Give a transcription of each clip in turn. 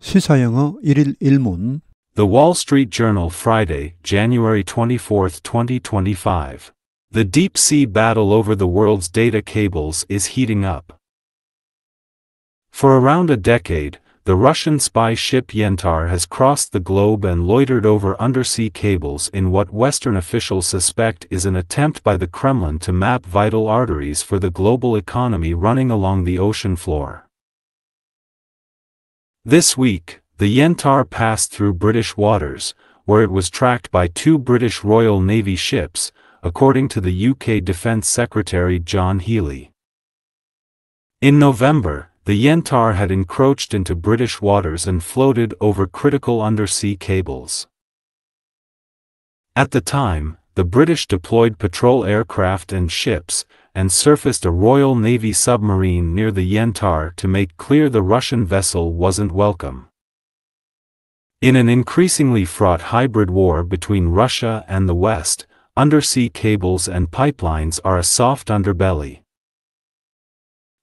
시사영어 1일 1문 The Wall Street Journal, Friday, January 24, 2025. The deep-sea battle over the world's data cables is heating up. For around a decade, the Russian spy ship Yentar has crossed the globe and loitered over undersea cables in what Western officials suspect is an attempt by the Kremlin to map vital arteries for the global economy running along the ocean floor. This week, the Yentar passed through British waters, where it was tracked by two British Royal Navy ships, according to the UK Defence Secretary John Healey. In November, the Yentar had encroached into British waters and floated over critical undersea cables. At the time, the British deployed patrol aircraft and ships, and surfaced a Royal Navy submarine near the Yentar to make clear the Russian vessel wasn't welcome. In an increasingly fraught hybrid war between Russia and the West, undersea cables and pipelines are a soft underbelly.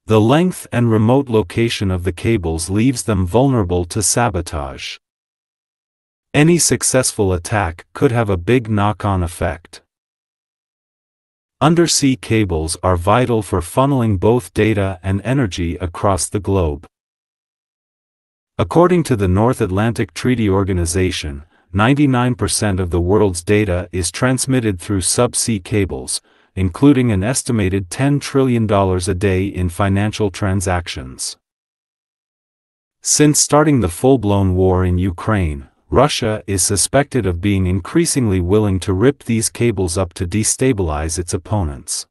The length and remote location of the cables leaves them vulnerable to sabotage. Any successful attack could have a big knock-on effect. Undersea cables are vital for funneling both data and energy across the globe. According to the North Atlantic Treaty Organization, 99% of the world's data is transmitted through subsea cables, including an estimated $10 trillion a day in financial transactions. Since starting the full-blown war in Ukraine, Russia is suspected of being increasingly willing to rip these cables up to destabilize its opponents.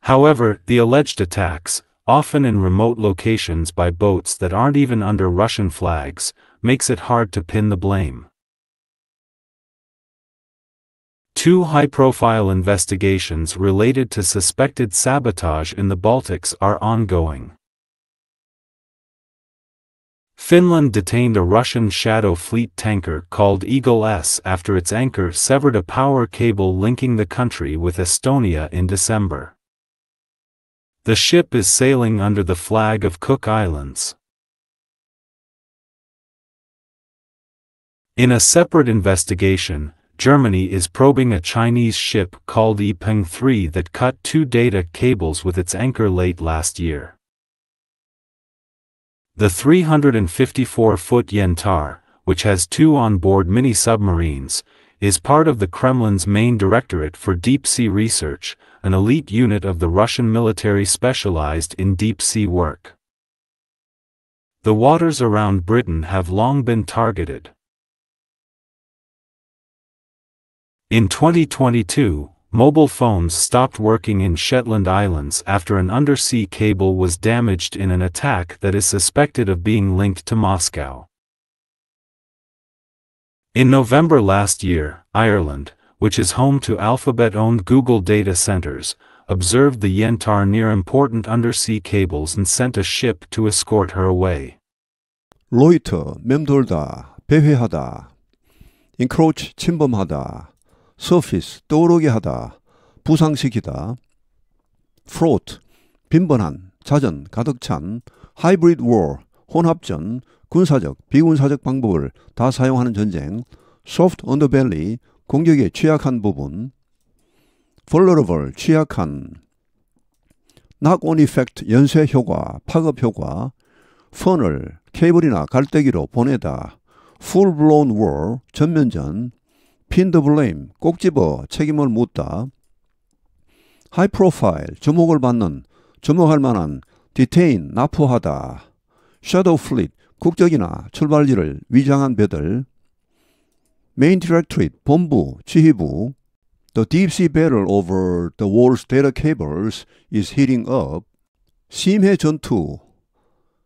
However, the alleged attacks, often in remote locations by boats that aren't even under Russian flags, makes it hard to pin the blame. Two high-profile investigations related to suspected sabotage in the Baltics are ongoing. Finland detained a Russian Shadow Fleet tanker called Eagle S after its anchor severed a power cable linking the country with Estonia in December. The ship is sailing under the flag of Cook Islands. In a separate investigation, Germany is probing a Chinese ship called Yipeng 3 that cut two data cables with its anchor late last year. The 354-foot Yentar, which has two on-board mini-submarines, is part of the Kremlin's main Directorate for Deep-Sea Research, an elite unit of the Russian military specialized in deep-sea work. The waters around Britain have long been targeted. In 2022, mobile phones stopped working in Shetland Islands after an undersea cable was damaged in an attack that is suspected of being linked to Moscow. In November last year, Ireland, which is home to Alphabet-owned Google data centers, observed the Yentar near important undersea cables and sent a ship to escort her away. 로이터, 맴돌다, 배회하다, encroach, 침범하다, surface, 떠오르게 하다, 부상시키다, fraught, 빈번한, 잦은, 가득 찬, hybrid war, 혼합전, 군사적, 비군사적 방법을 다 사용하는 전쟁, soft underbelly, 공격에 취약한 부분, vulnerable, 취약한, knock-on effect, 연쇄 효과, 파급 효과, funnel, 케이블이나 갈대기로 보내다, full-blown war, 전면전, pin the blame, 꼭 집어 책임을 묻다, high profile, 주목을 받는, 주목할 만한, detain, 납포하다, shadow fleet, 국적이나 출발지를 위장한 배들, main directorate, 본부, 지휘부, the deep sea battle over the world's data cables is heating up, 심해 전투,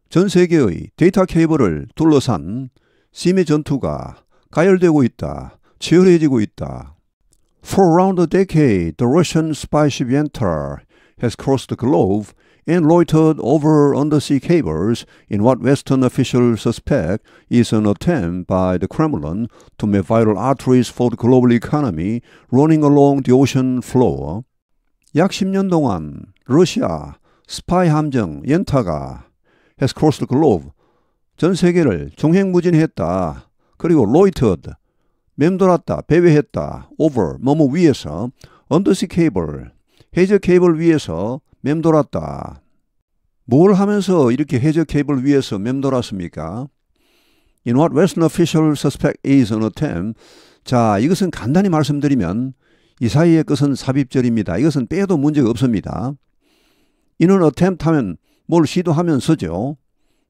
전 세계의 데이터 케이블을 둘러싼 심해 전투가 가열되고 있다. 치열해지고 있다. For around a decade, the Russian spy ship Yentar has crossed the globe and loitered over undersea cables in what Western officials suspect is an attempt by the Kremlin to map vital arteries for the global economy running along the ocean floor. 약 10년 동안 러시아 스파이 함정 옌타가 has crossed the globe, 전 세계를 종횡무진했다. 그리고 loitered, 맴돌았다, 배회했다. over, 뭐뭐 위에서. undersea cable, 해저 케이블 위에서 맴돌았다. 뭘 하면서 이렇게 해저 케이블 위에서 맴돌았습니까? In what Western officials suspect is an attempt. 자, 이것은 간단히 말씀드리면 이 사이의 것은 삽입절입니다. 이것은 빼도 문제가 없습니다. 이는 attempt 하면 뭘 시도하면서죠.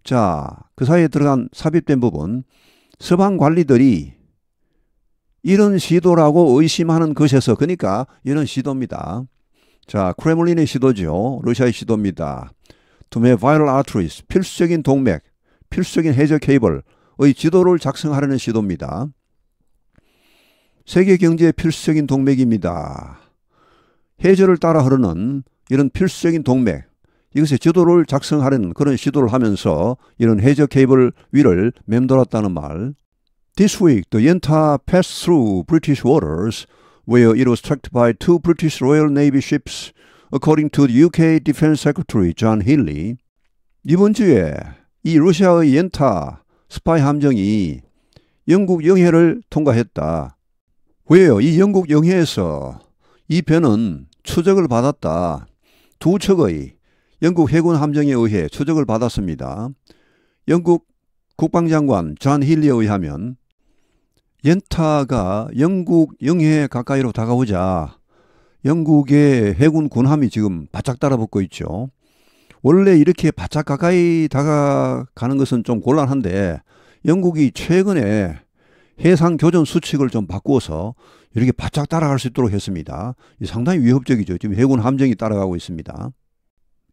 자, 그 사이에 들어간 삽입된 부분. 서방 관리들이 이런 시도라고 의심하는 것에서, 그러니까 이런 시도입니다. 자, 크레물린의 시도죠. 러시아의 시도입니다. To make vital arteries, 필수적인 동맥, 필수적인 해저 케이블의 지도를 작성하려는 시도입니다. 세계 경제의 필수적인 동맥입니다. 해저를 따라 흐르는 이런 필수적인 동맥, 이것의 지도를 작성하려는 그런 시도를 하면서 이런 해저 케이블 위를 맴돌았다는 말. This week, the Yenta passed through British waters where it was tracked by two British Royal Navy ships, according to the UK Defense Secretary John Healey. 이번 주에 이 러시아의 옌타 스파이 함정이 영국 영해를 통과했다. 왜요? 이 영국 영해에서 이 배는 추적을 받았다. 두 척의 영국 해군 함정에 의해 추적을 받았습니다. 영국 국방장관 존 힐리에 의하면 옌타가 영국 영해 가까이로 다가오자 영국의 해군 군함이 지금 바짝 따라붙고 있죠. 원래 이렇게 바짝 가까이 다가가는 것은 좀 곤란한데 영국이 최근에 해상 교전 수칙을 좀 바꾸어서 이렇게 바짝 따라갈 수 있도록 했습니다. 상당히 위협적이죠. 지금 해군 함정이 따라가고 있습니다.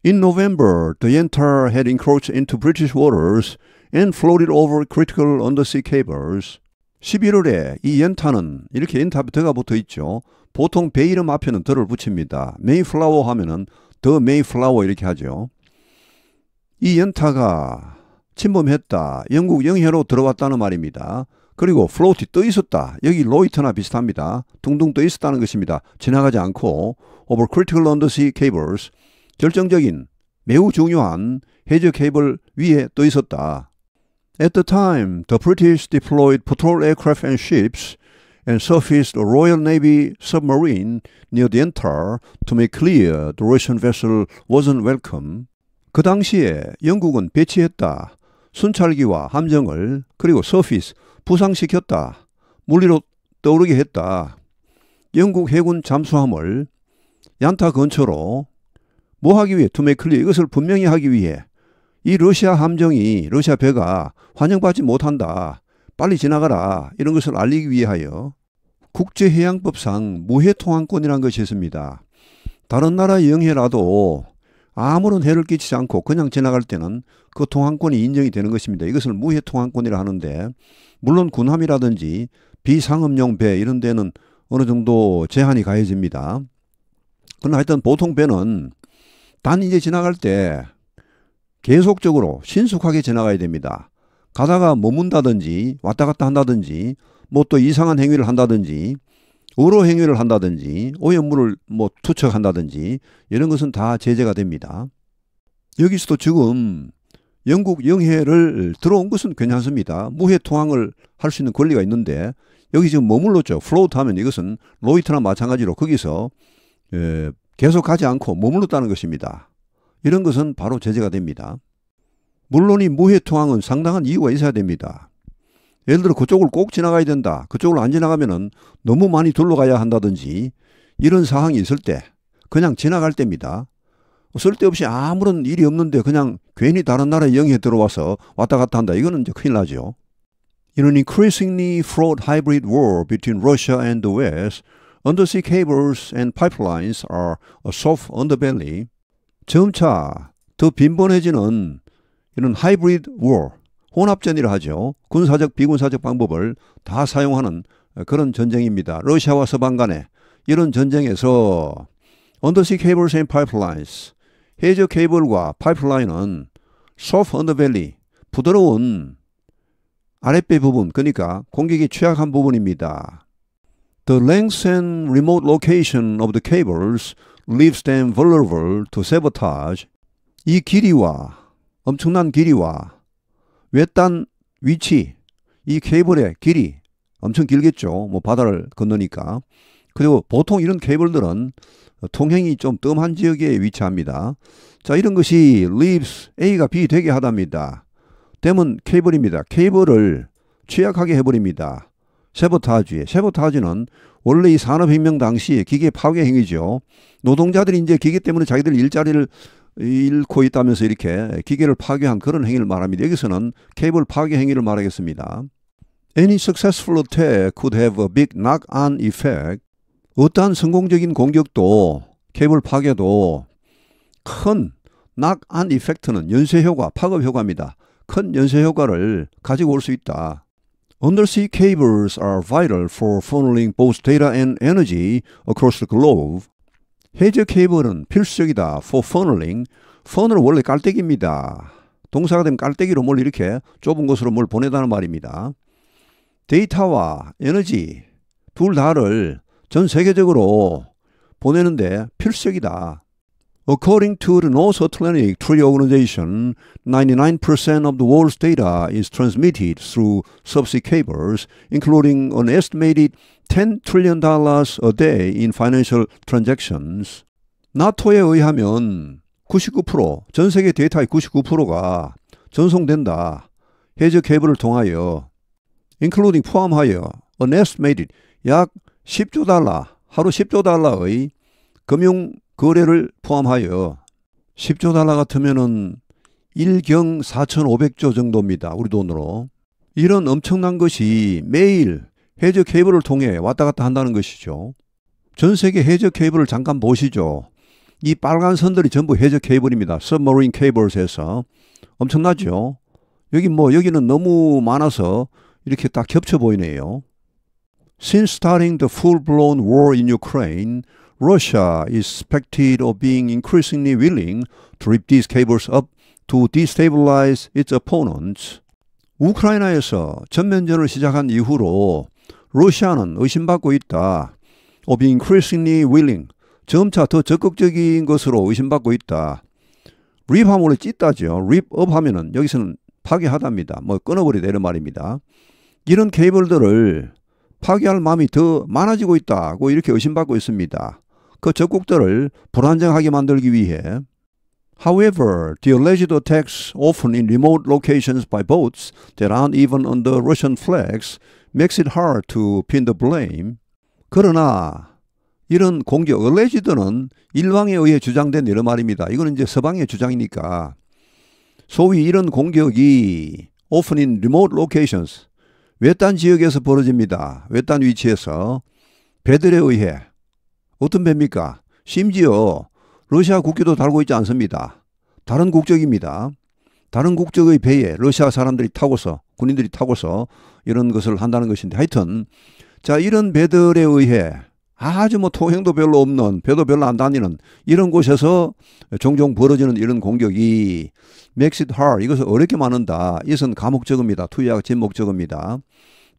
In November, the Yenta had encroached into British waters and floated over critical undersea cables. 11월에 이 옌타는 이렇게 옌타가 붙어 있죠. 보통 배 이름 앞에는 더를 붙입니다. 메이플라워 하면은 더 메이플라워 이렇게 하죠. 이 옌타가 침범했다. 영국 영해로 들어왔다는 말입니다. 그리고 플로트 떠 있었다. 여기 로이터나 비슷합니다. 둥둥 떠 있었다는 것입니다. 지나가지 않고 over critical undersea cables, 결정적인 매우 중요한 해저 케이블 위에 떠 있었다. At the time, the British deployed patrol aircraft and ships and surfaced a Royal Navy submarine near the Yenta to make clear the Russian vessel wasn't welcome. 그 당시에 영국은 배치했다. 순찰기와 함정을, 그리고 서피스, 부상시켰다. 물리로 떠오르게 했다. 영국 해군 잠수함을 얀타 근처로 뭐 하기 위해? To make clear, 이것을 분명히 하기 위해 이 러시아 함정이, 러시아 배가 환영받지 못한다. 빨리 지나가라. 이런 것을 알리기 위하여 국제해양법상 무해통항권이라는 것이 있습니다. 다른 나라의 영해라도 아무런 해를 끼치지 않고 그냥 지나갈 때는 그 통항권이 인정이 되는 것입니다. 이것을 무해통항권이라 하는데, 물론 군함이라든지 비상업용 배 이런 데는 어느 정도 제한이 가해집니다. 그러나 하여튼 보통 배는 단 이제 지나갈 때 계속적으로 신속하게 지나가야 됩니다. 가다가 머문다든지 왔다 갔다 한다든지 뭐 또 이상한 행위를 한다든지 의로 행위를 한다든지 오염물을 뭐 투척한다든지 이런 것은 다 제재가 됩니다. 여기서도 지금 영국 영해를 들어온 것은 괜찮습니다. 무해 통항을 할 수 있는 권리가 있는데 여기 지금 머물렀죠. 플로트 하면 이것은 로이터나 마찬가지로 거기서 계속 가지 않고 머물렀다는 것입니다. 이런 것은 바로 제재가 됩니다. 물론 이 무해 통항은 상당한 이유가 있어야 됩니다. 예를 들어 그쪽을 꼭 지나가야 된다. 그쪽을 안 지나가면은 너무 많이 둘러가야 한다든지 이런 상황이 있을 때 그냥 지나갈 때입니다. 쓸데없이 아무런 일이 없는데 그냥 괜히 다른 나라의 영해에 들어와서 왔다 갔다 한다. 이거는 이제 큰일 나죠. In an increasingly fraught hybrid war between Russia and the West, undersea cables and pipelines are a soft underbelly. 점차 더 빈번해지는 이런 하이브리드 워, 혼합전이라 하죠. 군사적, 비군사적 방법을 다 사용하는 그런 전쟁입니다. 러시아와 서방 간에 이런 전쟁에서 undersea cables and pipelines, 해저 케이블과 파이프라인은 soft underbelly, 부드러운 아랫배 부분, 그러니까 공격이 취약한 부분입니다. The length and remote location of the cables leaves them vulnerable to sabotage. 이 길이와, 엄청난 길이와 외딴 위치, 이 케이블의 길이 엄청 길겠죠. 뭐 바다를 건너니까. 그리고 보통 이런 케이블들은 통행이 좀 뜸한 지역에 위치합니다. 자, 이런 것이 leaves A가 B 되게 하답니다. 되면 케이블입니다. 케이블을 취약하게 해버립니다. 세보타지는 원래 이 산업혁명 당시 기계 파괴 행위죠. 노동자들이 이제 기계 때문에 자기들 일자리를 잃고 있다면서 이렇게 기계를 파괴한 그런 행위를 말합니다. 여기서는 케이블 파괴 행위를 말하겠습니다. Any successful attack could have a big knock-on effect. 어떠한 성공적인 공격도 케이블 파괴도 큰 knock-on effect는 연쇄 효과, 파급 효과입니다. 큰 연쇄 효과를 가지고 올 수 있다. Undersea cables are vital for funneling both data and energy across the globe. 해저 케이블은 필수적이다. For funneling. funnel은 원래 깔때기입니다. 동사가 되면 깔때기로 뭘 이렇게 좁은 곳으로 뭘 보내다는 말입니다. 데이터와 에너지 둘 다를 전 세계적으로 보내는데 필수적이다. According to the North Atlantic Treaty Organization, 99% of the world's data is transmitted through subsea cables, including an estimated $10 trillion a day in financial transactions. 나토에 의하면 99%, 전 세계 데이터의 99%가 전송된다. 해저 케이블을 통하여, including 포함하여, an estimated 약 10조 달러, 하루 10조 달러의 금융 거래를 포함하여 10조 달러 같으면은 1경 4,500조 정도입니다. 우리 돈으로. 이런 엄청난 것이 매일 해저 케이블을 통해 왔다 갔다 한다는 것이죠. 전 세계 해저 케이블을 잠깐 보시죠. 이 빨간 선들이 전부 해저 케이블입니다. Submarine cables에서. 엄청나죠? 여기는 너무 많아서 이렇게 딱 겹쳐 보이네요. Since starting the full-blown war in Ukraine, Russia is suspected of being increasingly willing to rip these cables up to destabilize its opponents. 우크라이나에서 전면전을 시작한 이후로 러시아는 의심받고 있다. of being increasingly willing. 점차 더 적극적인 것으로 의심받고 있다. rip하면 원래 찢다죠. rip up 하면은 여기서는 파괴하답니다. 뭐 끊어버리다 이런 말입니다. 이런 케이블들을 파괴할 마음이 더 많아지고 있다고 이렇게 의심받고 있습니다. 그 적국들을 불안정하게 만들기 위해. However, the alleged attacks often in remote locations by boats that aren't even under Russian flags makes it hard to pin the blame. 그러나 이런 공격, alleged는 일방에 의해 주장된 이런 말입니다. 이거는 이제 서방의 주장이니까. 소위 이런 공격이 often in remote locations, 외딴 지역에서 벌어집니다. 외딴 위치에서 배들에 의해. 어떤 배입니까? 심지어 러시아 국기도 달고 있지 않습니다. 다른 국적입니다. 다른 국적의 배에 러시아 사람들이 타고서, 군인들이 타고서 이런 것을 한다는 것인데, 하여튼 자, 이런 배들에 의해 아주 뭐 통행도 별로 없는, 배도 별로 안 다니는 이런 곳에서 종종 벌어지는 이런 공격이 makes it hard, 이것을 어렵게 만든다. 이것은 가목적어입니다. 투약 진목적어입니다.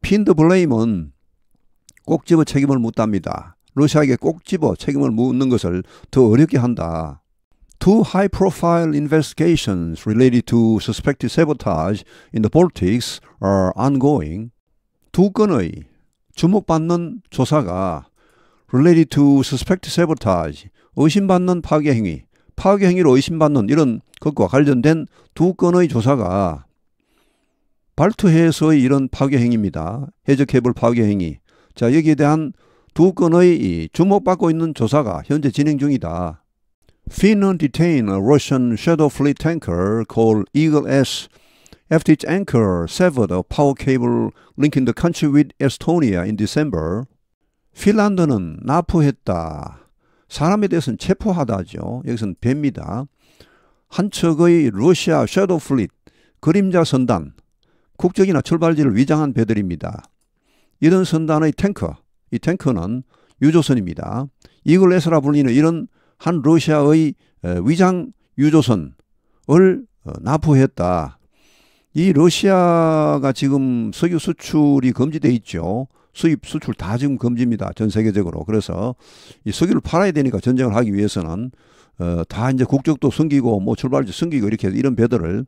pin the blame은 꼭 집어 책임을 묻답니다. 러시아에게 꼭 집어 책임을 묻는 것을 더 어렵게 한다. Two high-profile investigations related to suspected sabotage in the Baltics are ongoing. 두 건의 주목받는 조사가 related to suspected sabotage, 의심받는 파괴행위, 파괴행위로 의심받는 이런 것과 관련된 두 건의 조사가 발트해에서의 이런 파괴행위입니다. 해저 케이블 파괴행위. 자, 여기에 대한 두 건의 주목받고 있는 조사가 현재 진행 중이다. Finland detained a Russian shadow fleet tanker called Eagle S after its anchor severed a power cable linking the country with Estonia in December. 핀란드는 납포했다. 사람에 대해서는 체포하다죠. 여기서는 배입니다. 한 척의 러시아 섀도우 플릿, 그림자 선단, 국적이나 출발지를 위장한 배들입니다. 이런 선단의 탱커, 이 탱커는 유조선입니다. 이글레스라 불리는 이런 한 러시아의 위장 유조선을 납포했다. 이 러시아가 지금 석유 수출이 금지되어 있죠. 수입 수출 다 지금 금지입니다. 전 세계적으로. 그래서 이 석유를 팔아야 되니까 전쟁을 하기 위해서는 다 이제 국적도 숨기고 뭐 출발지 숨기고 이렇게 이런 배들을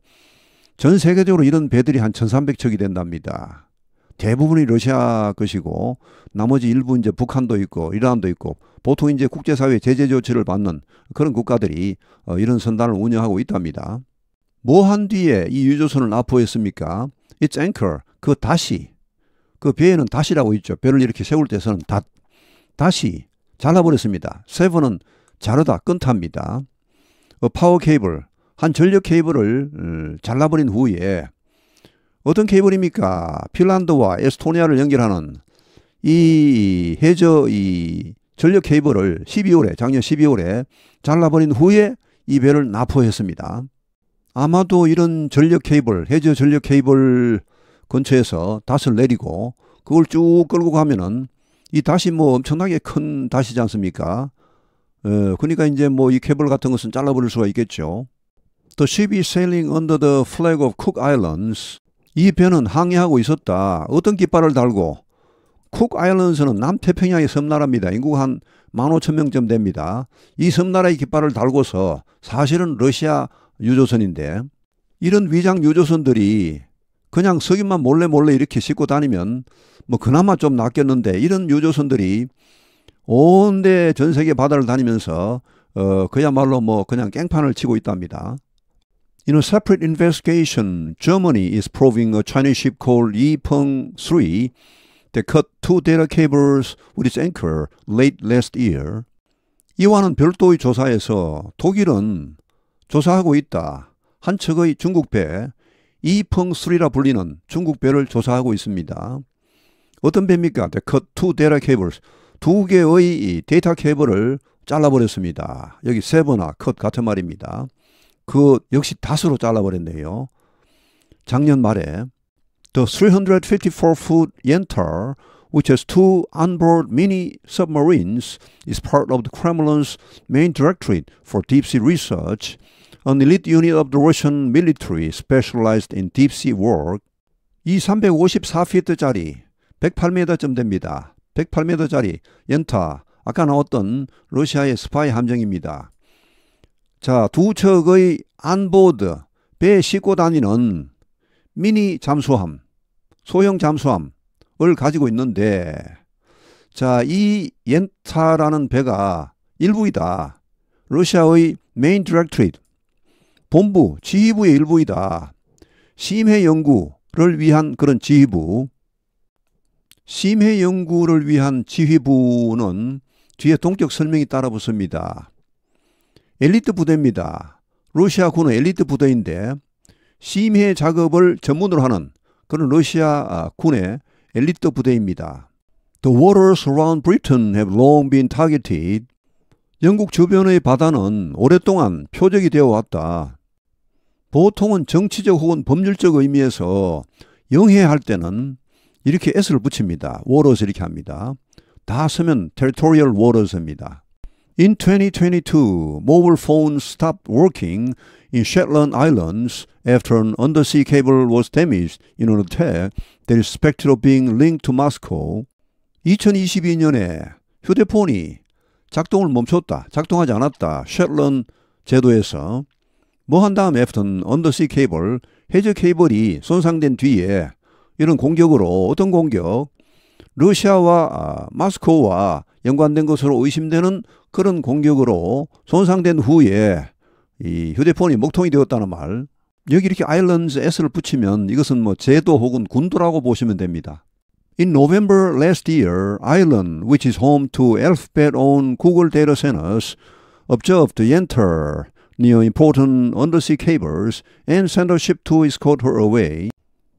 전 세계적으로 이런 배들이 한 1300척이 된답니다. 대부분이 러시아 것이고 나머지 일부 이제 북한도 있고 이란도 있고 보통 이제 국제사회 제재 조치를 받는 그런 국가들이 이런 선단을 운영하고 있답니다. 뭐 한 뒤에 이 유조선을 납포했습니까? It's anchor. 그 다시. 그 배에는 다시라고 있죠. 배를 이렇게 세울 때서는 다시 잘라버렸습니다. 세븐은 자르다, 끊답니다. 파워 케이블. 한 전력 케이블을 잘라버린 후에 어떤 케이블입니까? 핀란드와 에스토니아를 연결하는 이 전력 케이블을 작년 12월에 잘라버린 후에 이 배를 납포했습니다. 아마도 이런 전력 케이블, 해저 전력 케이블 근처에서 닷을 내리고 그걸 쭉 끌고 가면은 이 닷이 뭐 엄청나게 큰 닷이지 않습니까? 그러니까 이제 뭐 이 케이블 같은 것은 잘라버릴 수가 있겠죠. The ship is sailing under the flag of Cook Islands. 이 배는 항해하고 있었다. 어떤 깃발을 달고? 쿡 아일랜드는 남태평양의 섬나라입니다. 인구가 한 15,000명쯤 됩니다. 이 섬나라의 깃발을 달고서 사실은 러시아 유조선인데 이런 위장 유조선들이 그냥 석유만 몰래 이렇게 싣고 다니면 뭐 그나마 좀 낫겠는데 이런 유조선들이 온데 전 세계 바다를 다니면서 그야말로 뭐 그냥 깽판을 치고 있답니다. In a separate investigation, Germany is probing a Chinese ship called Yipeng 3 that cut 2 data cables with its anchor late last year. 이와는 별도의 조사에서 독일은 조사하고 있다. 한 척의 중국 배, 이펑3라 불리는 중국 배를 조사하고 있습니다. 어떤 배입니까? That cut 2 data cables. 2개의 데이터 케이블을 잘라버렸습니다. 여기 세버나 컷 같은 말입니다. 그 역시 닷으로 잘라버렸네요. 작년 말에 The 354-foot Yentar, which has 2 onboard mini submarines, is part of the Kremlin's main directorate for deep-sea research, an elite unit of the Russian military specialized in deep-sea work. 이 354피트짜리 108m쯤 됩니다. 108m짜리 연타, 아까 나왔던 러시아의 스파이 함정입니다. 자, 2척의 안보드, 배에 싣고 다니는 미니 잠수함, 소형 잠수함을 가지고 있는데, 자, 이 옌타라는 배가 일부이다. 러시아의 메인 디렉토레이트, 본부, 지휘부의 일부이다. 심해 연구를 위한 그런 지휘부, 심해 연구를 위한 지휘부는 뒤에 동격 설명이 따라 붙습니다. 엘리트 부대입니다. 러시아군은 엘리트 부대인데 심해 작업을 전문으로 하는 그런 러시아 군의 엘리트 부대입니다. The waters around Britain have long been targeted. 영국 주변의 바다는 오랫동안 표적이 되어 왔다. 보통은 정치적 혹은 법률적 의미에서 영해할 때는 이렇게 S를 붙입니다. waters 이렇게 합니다. 다 쓰면 territorial waters입니다. In 2022, mobile phones stopped working in Shetland Islands after an undersea cable was damaged in an attack that is suspected of being linked to Moscow. 2022년에 휴대폰이 작동을 멈췄다. 작동하지 않았다. 셰틀랜드 제도에서 뭐 한 다음에 after an undersea cable, 해저 케이블이 손상된 뒤에 이런 공격으로 어떤 공격? 러시아와 마스코와 연관된 것으로 의심되는 그런 공격으로 손상된 후에 이 휴대폰이 먹통이 되었다는 말. 여기 이렇게 아일랜드 S를 붙이면 이것은 뭐 제도 혹은 군도라고 보시면 됩니다. In November last year, Ireland, which is home to Alphabet-owned Google data centers, observed the Yentar near important undersea cables and sent a ship to escort her away.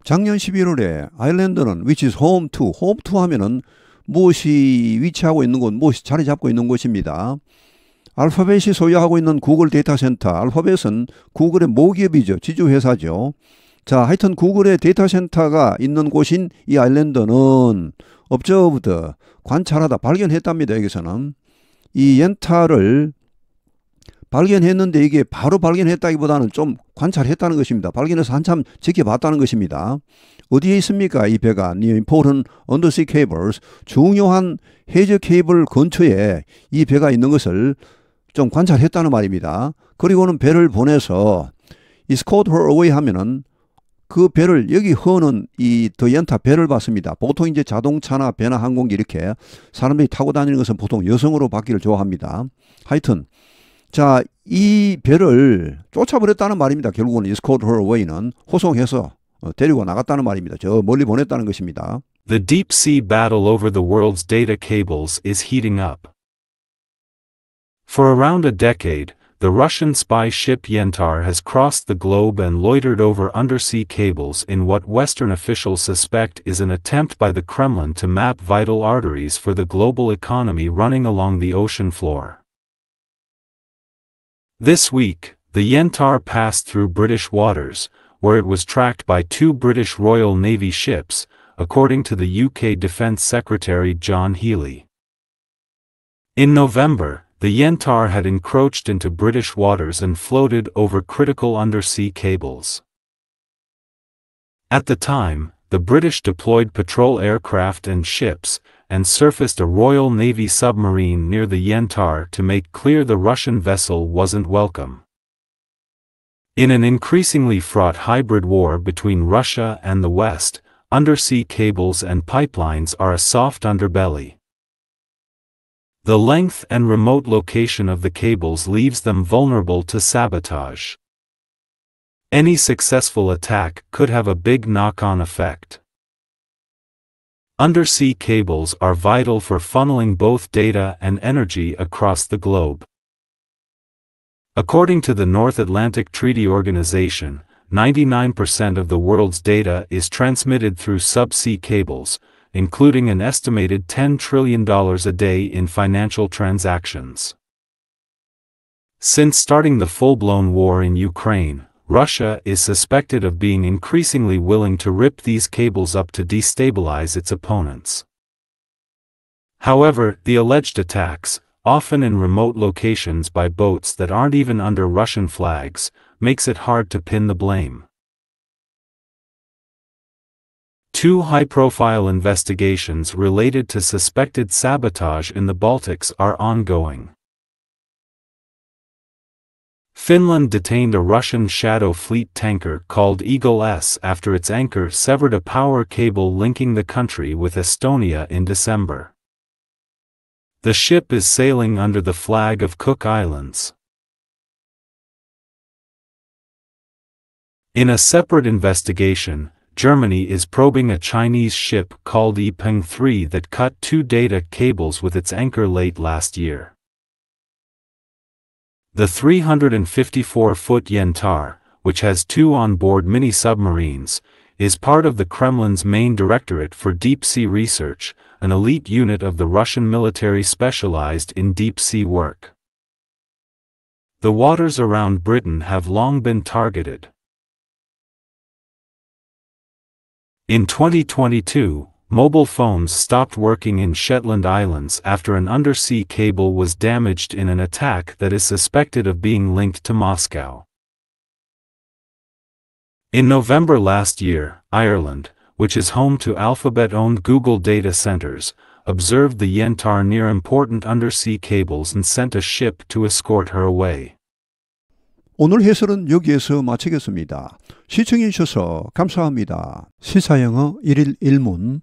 작년 11월에 아일랜드는 which is home to 하면은 무엇이 위치하고 있는 곳, 무엇이 자리 잡고 있는 곳입니다. 알파벳이 소유하고 있는 구글 데이터 센터, 알파벳은 구글의 모기업이죠. 지주회사죠. 자, 하여튼 구글의 데이터 센터가 있는 곳인 이 아일랜드는 observed, 관찰하다, 발견했답니다. 여기서는. 이 옌타를 발견했는데 이게 바로 발견했다기보다는 좀 관찰했다는 것입니다. 발견해서 한참 지켜봤다는 것입니다. 어디에 있습니까? 이 배가 near important undersea cables, 중요한 해저 케이블 근처에 이 배가 있는 것을 좀 관찰했다는 말입니다. 그리고는 배를 보내서 escort her away 하면은 그 배를 여기 허는 이 더 옌타 배를 봤습니다. 보통 이제 자동차나 배나 항공기 이렇게 사람들이 타고 다니는 것은 보통 여성으로 받기를 좋아합니다. 하여튼 자, 이 배를 쫓아버렸다는 말입니다. 결국은 escort her away는 호송해서 데리고 나갔다는 말입니다. 저 멀리 보냈다는 것입니다. The deep sea battle over the world's data cables is heating up. For around a decade, the Russian spy ship Yentar has crossed the globe and loitered over undersea cables in what Western officials suspect is an attempt by the Kremlin to map vital arteries for the global economy running along the ocean floor. This week, the Yentar passed through British waters, where it was tracked by 2 British Royal Navy ships, according to the UK Defence Secretary John Healey. In November, the Yentar had encroached into British waters and floated over critical undersea cables. At the time, the British deployed patrol aircraft and ships, and surfaced a Royal Navy submarine near the Yentar to make clear the Russian vessel wasn't welcome. In an increasingly fraught hybrid war between Russia and the West, undersea cables and pipelines are a soft underbelly. The length and remote location of the cables leaves them vulnerable to sabotage. Any successful attack could have a big knock-on effect. Undersea cables are vital for funneling both data and energy across the globe. According to the North Atlantic Treaty Organization, 99% of the world's data is transmitted through subsea cables, including an estimated $10 trillion a day in financial transactions. Since starting the full-blown war in Ukraine, Russia is suspected of being increasingly willing to rip these cables up to destabilize its opponents. However, the alleged attacks, often in remote locations by boats that aren't even under Russian flags, makes it hard to pin the blame. 2 high-profile investigations related to suspected sabotage in the Baltics are ongoing. Finland detained a Russian Shadow Fleet tanker called Eagle S after its anchor severed a power cable linking the country with Estonia in December. The ship is sailing under the flag of Cook Islands. In a separate investigation, Germany is probing a Chinese ship called Yipeng 3 that cut 2 data cables with its anchor late last year. The 354-foot Yentar, which has 2 onboard mini-submarines, is part of the Kremlin's main Directorate for Deep-Sea Research, an elite unit of the Russian military specialized in deep-sea work. The waters around Britain have long been targeted. In 2022, mobile phones stopped working in Shetland Islands after an undersea cable was damaged in an attack that is suspected of being linked to Moscow. In November last year, Ireland, which is home to Alphabet-owned Google data centers, observed the Yentar near important undersea cables and sent a ship to escort her away. 오늘 해설은 여기에서 마치겠습니다. 시청해 주셔서 감사합니다. 시사영어 1일 1문